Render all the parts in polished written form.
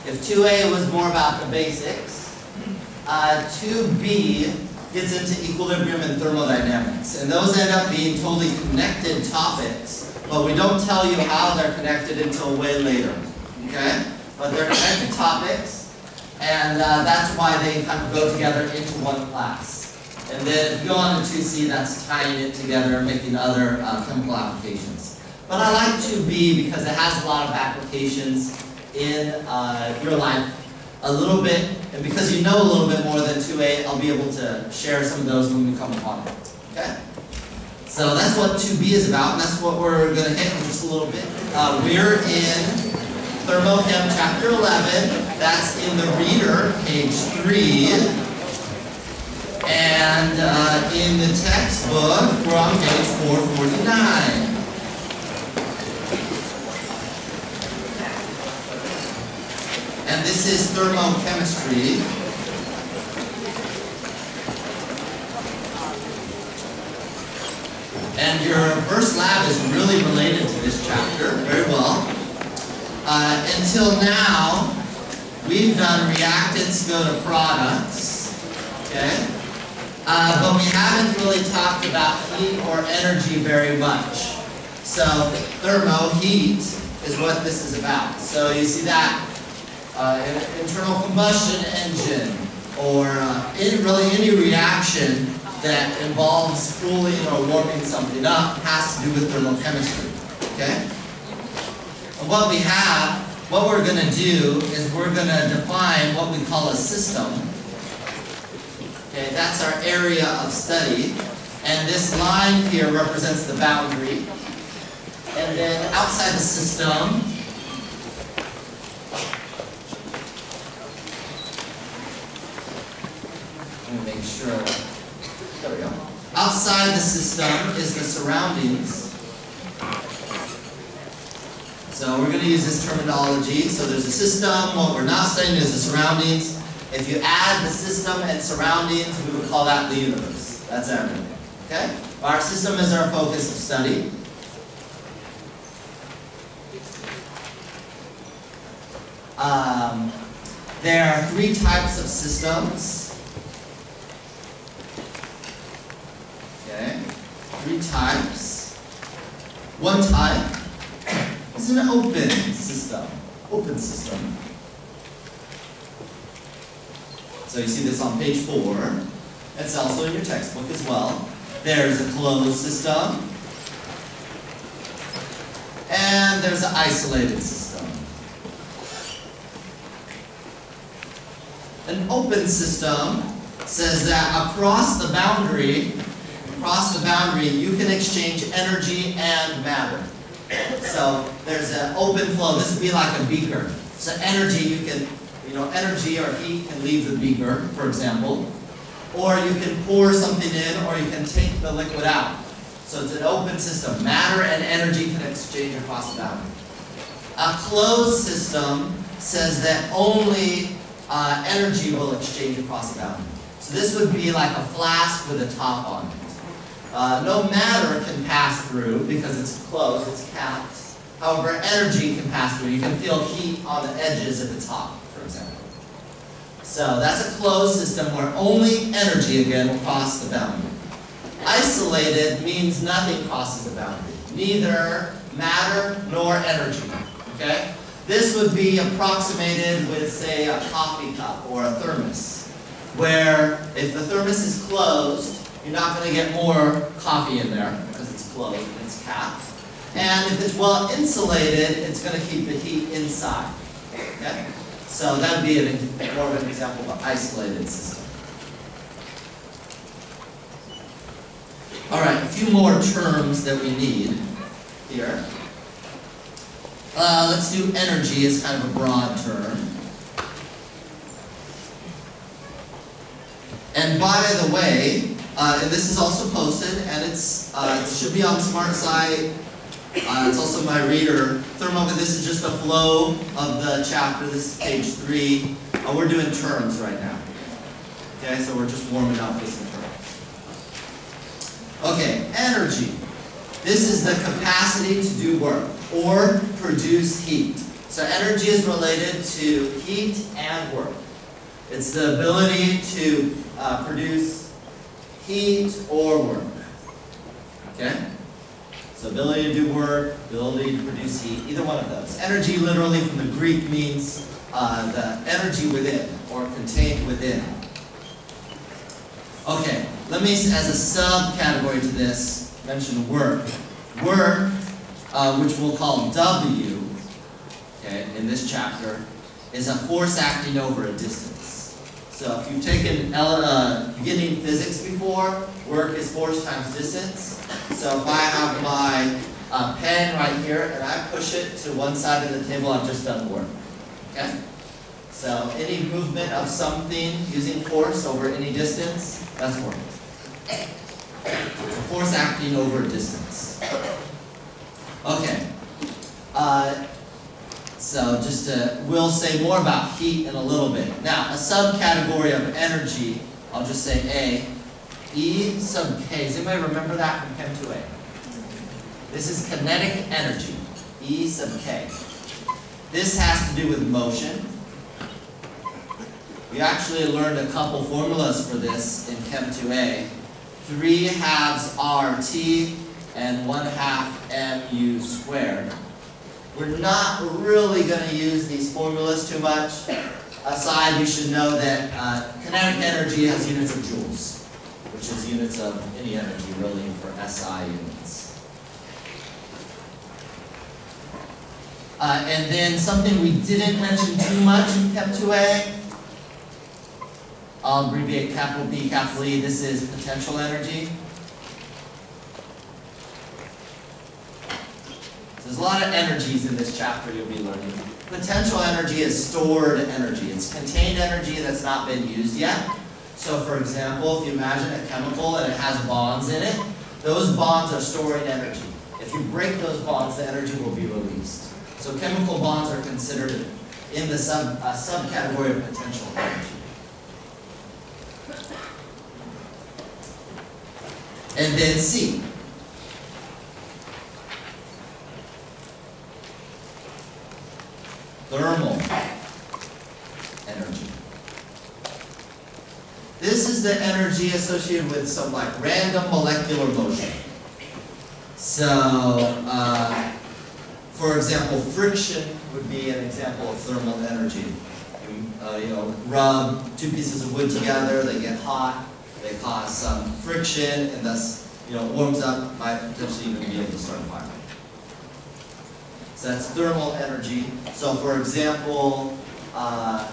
If 2A was more about the basics, 2B gets into equilibrium and thermodynamics. And those end up being totally connected topics, but we don't tell you how they're connected until way later. Okay? But they're connected topics, and that's why they kind of go together into one class. And then if you go on to 2C, that's tying it together and making other chemical applications. But I like 2B because it has a lot of applications in your life a little bit, and because you know a little bit more than 2A, I'll be able to share some of those when we come upon it. Okay? So that's what 2B is about, and that's what we're going to hit in just a little bit. We're in Thermo Chapter 11. That's in the reader, page 3. And in the textbook, we're on page 449. And this is thermochemistry. And your first lab is really related to this chapter, very well. Until now, we've done reactants go to products, okay? But we haven't really talked about heat or energy very much. So thermo, heat, is what this is about. So you see that internal combustion engine, or really any reaction that involves cooling or warming something up has to do with thermochemistry. Okay? And what we're going to do is we're going to define what we call a system. Okay, that's our area of study. And this line here represents the boundary. And then outside the system, let me make sure. There we go. Outside the system is the surroundings. So we're going to use this terminology. So there's a system. What we're not studying is the surroundings. If you add the system and surroundings, we would call that the universe. That's everything. Okay? Our system is our focus of study. There are 3 types of systems. Okay? 3 types. One type is an open system. Open system. So you see this on page 4. It's also in your textbook as well. There's a closed system. And there's an isolated system. An open system says that across the boundary, you can exchange energy and matter. So there's an open flow. This would be like a beaker. So energy, energy or heat can leave the beaker, for example. Or you can pour something in, or you can take the liquid out. So it's an open system. Matter and energy can exchange across the boundary. A closed system says that only energy will exchange across the boundary. So this would be like a flask with a top on it. No matter can pass through because it's closed, it's capped. However, energy can pass through. You can feel heat on the edges at the top, for example. So that's a closed system where only energy, again, will cross the boundary. Isolated means nothing crosses the boundary. Neither matter nor energy. Okay? This would be approximated with, say, a coffee cup or a thermos, where if the thermos is closed, you're not going to get more coffee in there because it's closed and it's capped. And if it's well insulated, it's going to keep the heat inside. Okay? So that would be more of an example of an isolated system. All right, a few more terms that we need here. Let's do energy as kind of a broad term. And by the way, and this is also posted, and it should be on the Smart site. It's also my reader. Thermo, this is just a flow of the chapter. This is page 3. We're doing terms right now. Okay, so we're just warming up with some terms. Okay, energy. This is the capacity to do work or produce heat. So energy is related to heat and work. It's the ability to produce heat or work. Okay? So ability to do work, ability to produce heat, either one of those. Energy literally from the Greek means the energy within or contained within. Okay, let me, as a subcategory to this, mention work. Work, which we'll call W, okay, in this chapter, is a force acting over a distance. So if you've taken beginning physics before, work is force times distance. So if I have my pen right here and I push it to one side of the table, I've just done work. Okay? So any movement of something using force over any distance, that's work. So it's a force acting over a distance. Okay. So we'll say more about heat in a little bit. Now, a subcategory of energy, I'll just say A, E sub K. Does anybody remember that from Chem 2A? This is kinetic energy, E sub K. This has to do with motion. We actually learned a couple formulas for this in Chem 2A. 3/2 RT and 1/2 mu squared. We're not really going to use these formulas too much. Aside, you should know that kinetic energy has units of joules, which is units of any energy, really, for SI units. And then something we didn't mention too much in Chem 2A, I'll abbreviate capital B, capital E. This is potential energy. There's a lot of energies in this chapter you'll be learning. Potential energy is stored energy. It's contained energy that's not been used yet. So for example, if you imagine a chemical and it has bonds in it, those bonds are storing energy. If you break those bonds, the energy will be released. So chemical bonds are considered in the subcategory of potential energy. And then C. Thermal energy. This is the energy associated with some like random molecular motion. So, for example, friction would be an example of thermal energy. Rub two pieces of wood together, they get hot, they cause some friction, and thus, warms up, might potentially even be able to start a fire. So that's thermal energy. So for example, a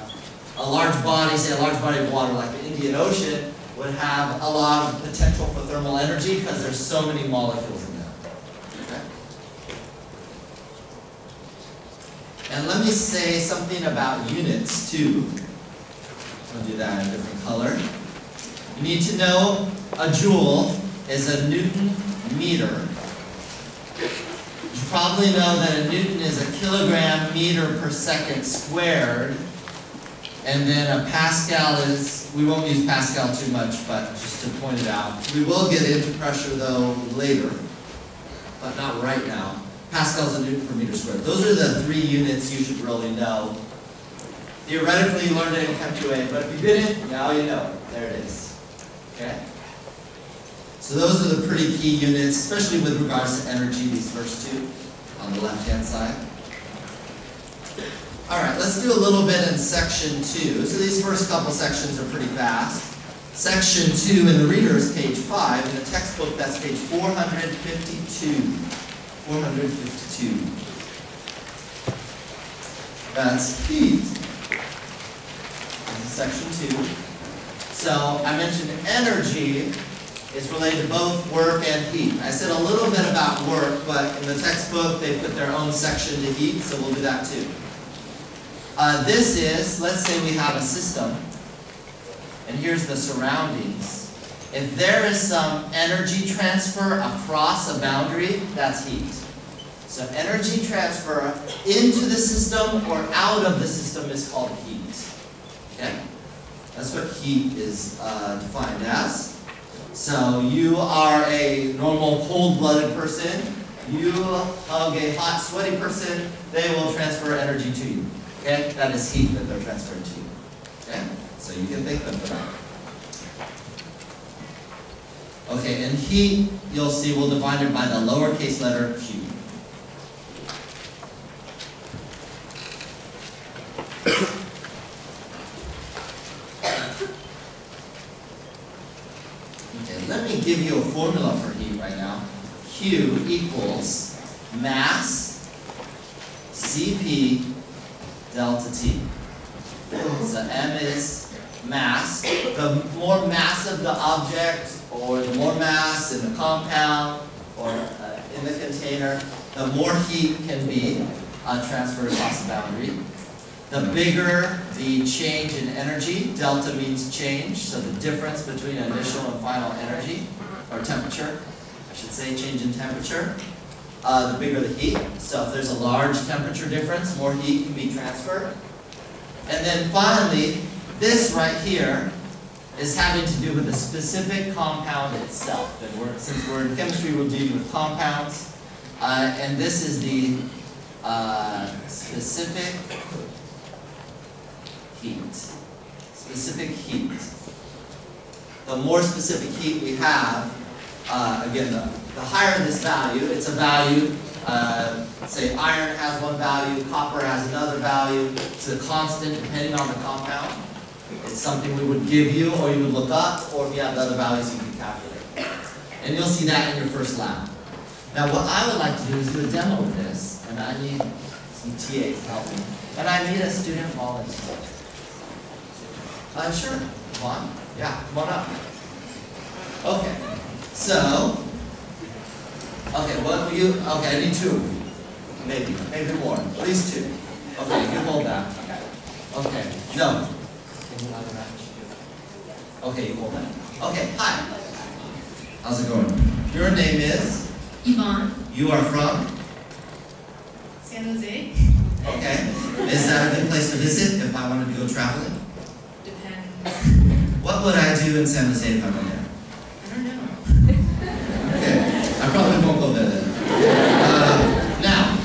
large body, say a large body of water like the Indian Ocean, would have a lot of potential for thermal energy because there's so many molecules in there. Okay? And let me say something about units too. I'll do that in a different color. You need to know a joule is a Newton meter. You probably know that a Newton is a kilogram meter per second squared. And then a Pascal is, we won't use Pascal too much, but just to point it out. We will get into pressure though later, but not right now. Pascal's a Newton per meter squared. Those are the 3 units you should really know. Theoretically, you learned it in Chem 2A, but if you didn't, now you know it. There it is. Okay? So those are the pretty key units, especially with regards to energy, these first 2 on the left-hand side. All right, let's do a little bit in section 2. So these first couple sections are pretty fast. Section 2 in the reader is page 5. In the textbook, that's page 452. 452. That's heat. This is section 2. So I mentioned energy is related to both work and heat. I said a little bit about work, but in the textbook, they put their own section to heat, so we'll do that too. This is, let's say we have a system, and here's the surroundings. If there is some energy transfer across a boundary, that's heat. So energy transfer into the system or out of the system is called heat. Okay? That's what heat is defined as. So you are a normal cold-blooded person. you hug a hot, sweaty person, they will transfer energy to you. Okay? That is heat that they're transferring to you. Okay? So you can thank them for that. Okay, and heat, you'll see, we'll define it by the lowercase letter Q. Okay, let me give you a formula for heat right now. Q equals mass Cp delta T. So M is mass. The more massive the object, or the more mass in the compound, or in the container, the more heat can be transferred across the boundary. The bigger the change in energy, delta means change, so the difference between initial and final energy, or temperature, I should say, change in temperature, the bigger the heat. So if there's a large temperature difference, more heat can be transferred. And then finally, this right here is having to do with the specific compound itself. And since we're in chemistry, we're dealing with compounds. And this is the specific heat. Specific heat. The more specific heat we have, again, the higher this value, it's a value, say iron has one value, copper has another value. It's a constant depending on the compound. It's something we would give you, or you would look up, or if you have the other values, you can calculate. And you'll see that in your first lab. Now, what I would like to do is do a demo of this, and I need some TAs to help me. And I need a student volunteer. Sure, come on. Yeah, come on up. Okay, so, okay, I need two of you. Maybe more, at least two. Okay, you hold that. Okay, no. Okay, you hold that. Okay, hi. How's it going? Your name is? Yvonne. You are from? San Jose. Okay. Is that a good place to visit if I wanted to go traveling? Depends. What would I do in San Jose if I went there? I don't know. Okay. I probably won't go there then. Now,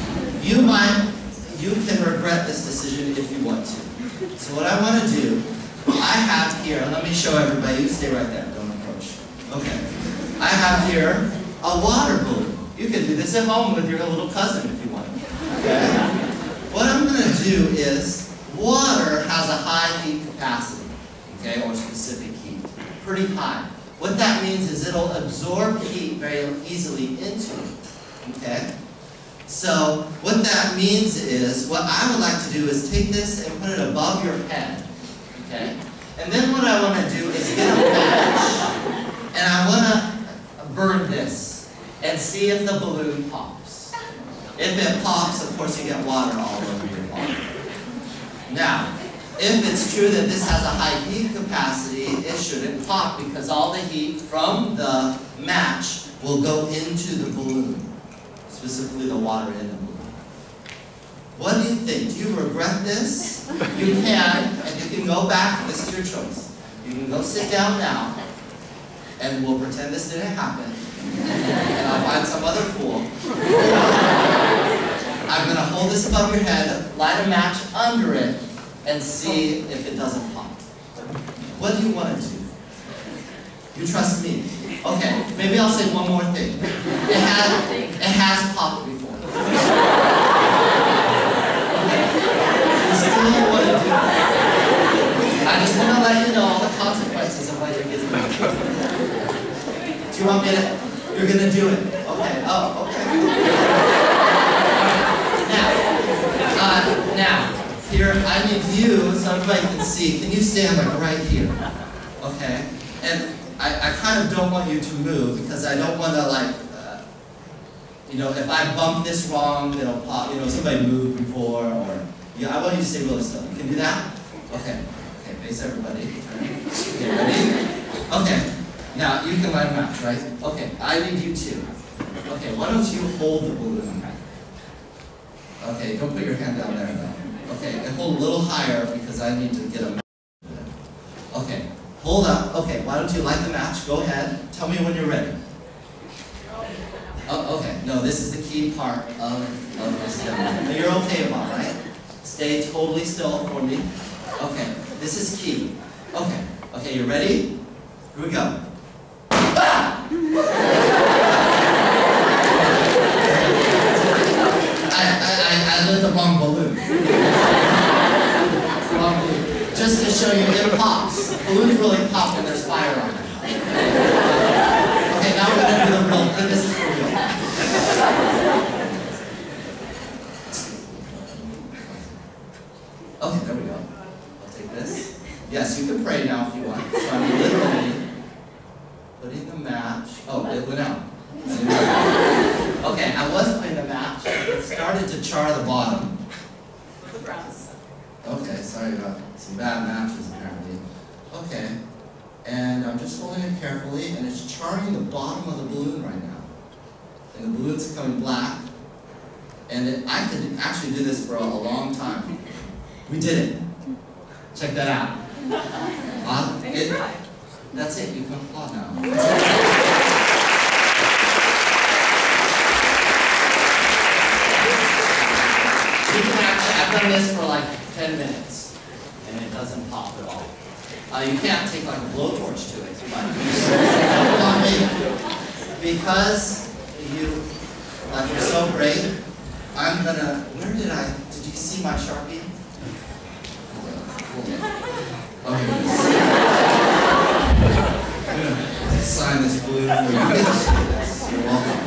you can regret this decision if you want to. So what I want to do, I have here, let me show everybody, you stay right there, don't approach. Okay. I have here a water balloon. You can do this at home with your little cousin if you want. Okay? What I'm going to do is, water has a high heat capacity, okay, or specific heat, pretty high. What that means is it'll absorb heat very easily into it, okay? So what that means is, what I would like to do is take this and put it above your head, okay? And then what I want to do is get a match, and I want to burn this and see if the balloon pops. If it pops, of course you get water all over your body. Now, if it's true that this has a high heat capacity, it shouldn't pop because all the heat from the match will go into the balloon, specifically the water in the balloon. What do you think? Do you regret this? You can, and you can go back. This is your choice. You can go sit down now, and we'll pretend this didn't happen, and I'll find some other fool. I'm going to hold this above your head, light a match under it, and see if it doesn't pop. What do you want to do? You trust me? Okay, maybe I'll say one more thing. It has popped before. Okay. You still want to do it. I just want to let you know all the consequences of what you're getting into. Do you want me to? You're going to do it. Okay. Oh, okay. Now, here, I need you, so everybody can see. Can you stand like right here? Okay? And I kind of don't want you to move because I don't want to like, if I bump this wrong, it'll pop. Somebody moved before, or I want you to stay really still. You can do that? Okay. Okay, face everybody. Okay, ready? Okay. Now, you can light a match, right? Okay, I need you too. Okay, why don't you hold the balloon? Okay, don't put your hand down there though. Okay, and hold a little higher because I need to get a match. Okay, hold up. Okay, why don't you light the match? Go ahead. Tell me when you're ready. Oh, okay. No, this is the key part of this demo. You're okay about, right? Stay totally still for me. Okay, this is key. Okay, okay, you ready? Here we go. Ah! I lit the wrong balloon. Wrong balloon. Just to show you, it pops. Balloons really pop when there's fire on them. Okay, now we're going to do the real thing. This is for real. Okay, there we go. I'll take this. Yes, you can pray now if you want. So I'm literally putting the match. Oh, it went out. Okay, I was putting the match. It started to char the bottom. The brass. Okay, sorry about some bad matches apparently. Okay, and I'm just holding it carefully, and it's charring the bottom of the balloon right now. And the balloon's becoming black. And I could actually do this for a long time. We did it. Check that out. That's it, you can applaud now. You can actually, I've done this for like 10 minutes, and it doesn't pop at all. You can't take like a blowtorch to it, but because you were so great, I'm gonna, did you see my Sharpie? Okay. I'm gonna sign this balloon for you. You're welcome.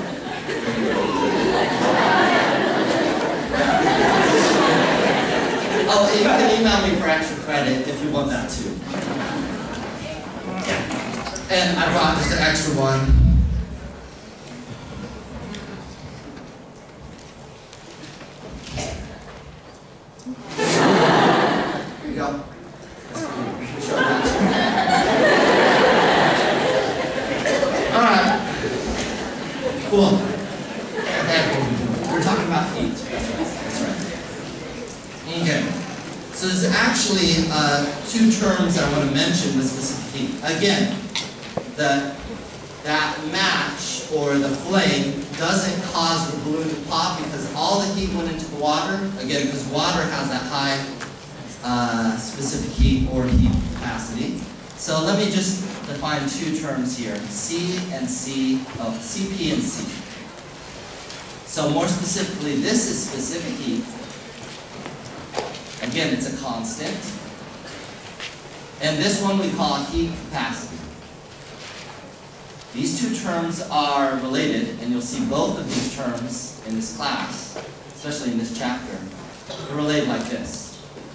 Oh, you can email me for extra credit if you want that too. And I brought just an extra one. Here you go. Alright. Cool. We're talking about heat. That's right. Okay. So there's actually two terms I want to mention with specific heat. Again, that match or the flame doesn't cause the balloon to pop because all the heat went into the water. Again, because water has that high specific heat or heat capacity. So let me just define two terms here, CP and C. So more specifically, this is specific heat. Again, it's a constant. And this one we call heat capacity. These two terms are related, and you'll see both of these terms in this class, especially in this chapter. They're related like this.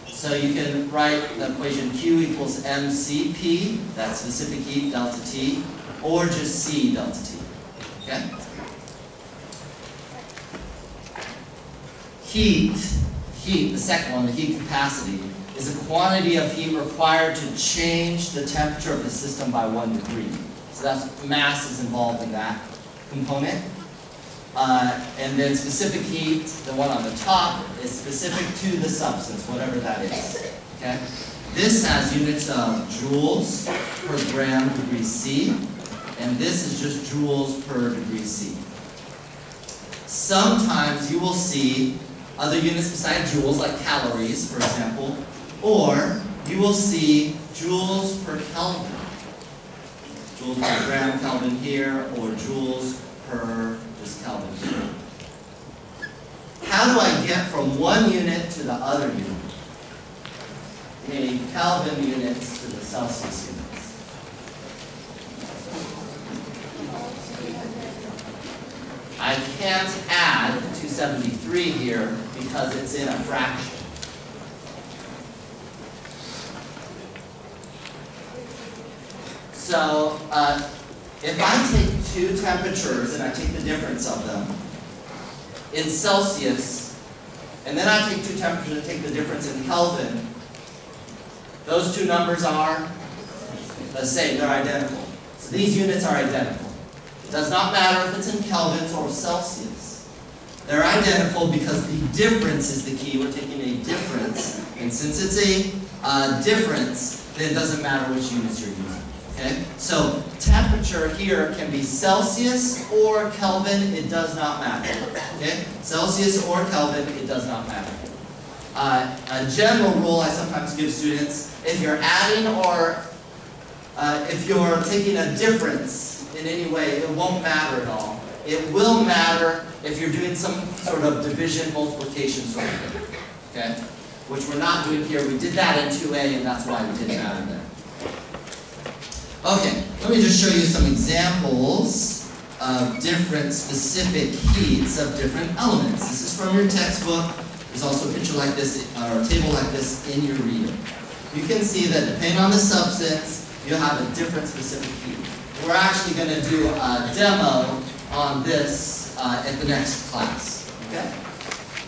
So you can write the equation Q equals mCp, that's specific heat, delta T, or just C delta T. Okay? Heat, the second one, the heat capacity, is a quantity of heat required to change the temperature of the system by 1 degree. So that's mass is involved in that component. And then specific heat, the one on the top, is specific to the substance, whatever that is. Okay? This has units of joules per gram degree C, and this is just joules per degree C. Sometimes you will see other units besides joules, like calories, for example, or you will see joules per Kelvin. Joules per gram Kelvin here, or joules per just Kelvin here. How do I get from one unit to the other unit? Meaning Kelvin units to the Celsius units. I can't add 273 here because it's in a fraction. So if I take two temperatures and I take the difference of them in Celsius, and then I take two temperatures and take the difference in Kelvin, those two numbers are the same, they're identical. So these units are identical. It does not matter if it's in kelvins or Celsius. They're identical because the difference is the key. We're taking a difference, and since it's a difference, then it doesn't matter which units you're using. Okay? So temperature here can be Celsius or Kelvin, it does not matter. Okay? Celsius or Kelvin, it does not matter. A general rule I sometimes give students, if you're adding or if you're taking a difference in any way, it won't matter at all. It will matter if you're doing some sort of division, multiplication sort of thing. Okay? Which we're not doing here. We did that in 2A, and that's why it didn't matter there. Okay, let me just show you some examples of different specific heats of different elements. This is from your textbook. There's also a picture like this, or a table like this in your reader. You can see that depending on the substance, you'll have a different specific heat. We're actually going to do a demo on this at the next class. Okay?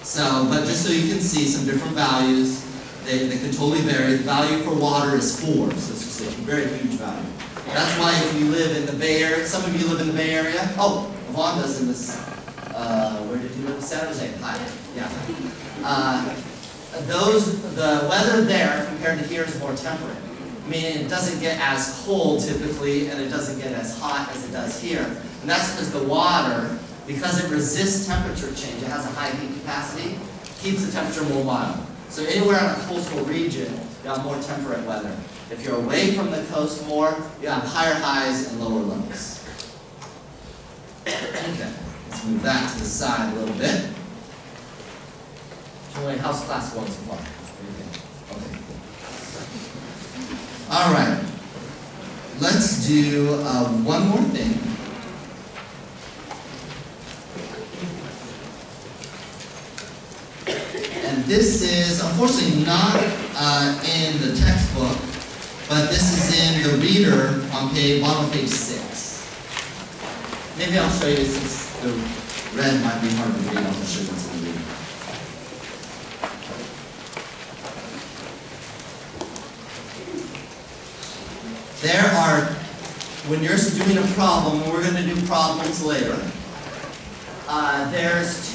So, but just so you can see some different values, they can totally vary. The value for water is 4, so it's just a very huge value. That's why if you live in the Bay Area, some of you live in the Bay Area. Oh, Wanda's in this, where did you live? San Jose. Hi. Yeah. The weather there compared to here is more temperate. Meaning it doesn't get as cold typically, and it doesn't get as hot as it does here. And that's because the water, because it resists temperature change, it has a high heat capacity, keeps the temperature more mild. So anywhere in a coastal region, you have more temperate weather. If you're away from the coast more, you have higher highs and lower lows. Okay, let's move that to the side a little bit. How's class going so far? Okay. All right. Let's do one more thing. And this is unfortunately not in the textbook, but this is in the reader on bottom of page 6. Maybe I'll show you since the red might be hard to read. I'll just show you what's in the reader. There are, when you're doing a problem, and we're going to do problems later, there's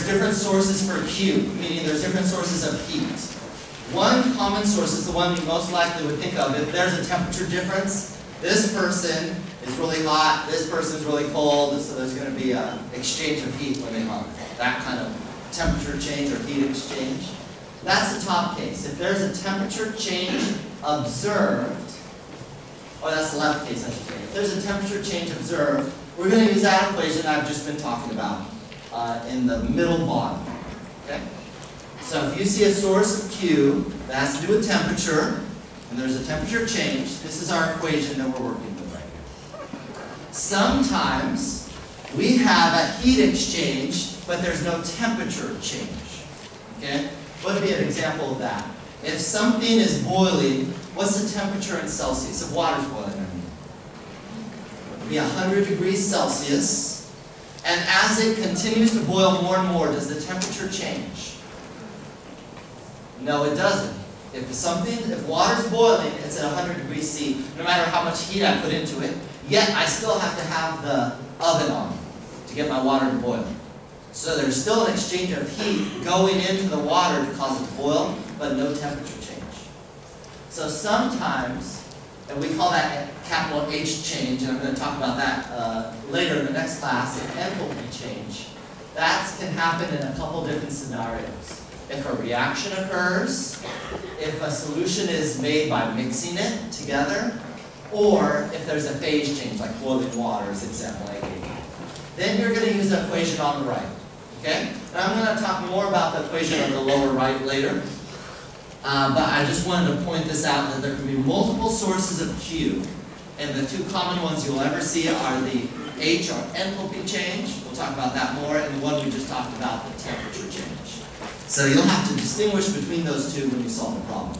different sources for Q, meaning there's different sources of heat. One common source is the one you most likely would think of. If there's a temperature difference, this person is really hot, this person's really cold, so there's going to be an exchange of heat when they hug. That kind of temperature change or heat exchange. That's the top case. If there's a temperature change observed, or that's the left case I should say. If there's a temperature change observed, we're going to use that equation I've just been talking about in the middle bottom. Okay? So if you see a source of Q that has to do with temperature, and there's a temperature change, this is our equation that we're working with right here. Sometimes we have a heat exchange, but there's no temperature change. Okay? What would be an example of that? If something is boiling, what's the temperature in Celsius? If water's boiling, it would be 100 degrees Celsius. And as it continues to boil more and more, does the temperature change? No, it doesn't. If water's boiling, it's at 100 degrees C, no matter how much heat I put into it, yet I still have to have the oven on to get my water to boil. So there's still an exchange of heat going into the water to cause it to boil, but no temperature change. So sometimes, and we call that capital H change, and I'm going to talk about that later in the next class, an enthalpy change. That can happen in a couple different scenarios. If a reaction occurs, if a solution is made by mixing it together, or if there's a phase change, like boiling water is example I gave you. Then you're going to use the equation on the right. Okay? And I'm going to talk more about the equation on the lower right later. But I just wanted to point this out that there can be multiple sources of Q. And the two common ones you'll ever see are the H, or enthalpy change. We'll talk about that more. And the one we just talked about, the temperature change. So you'll have to distinguish between those two when you solve the problem.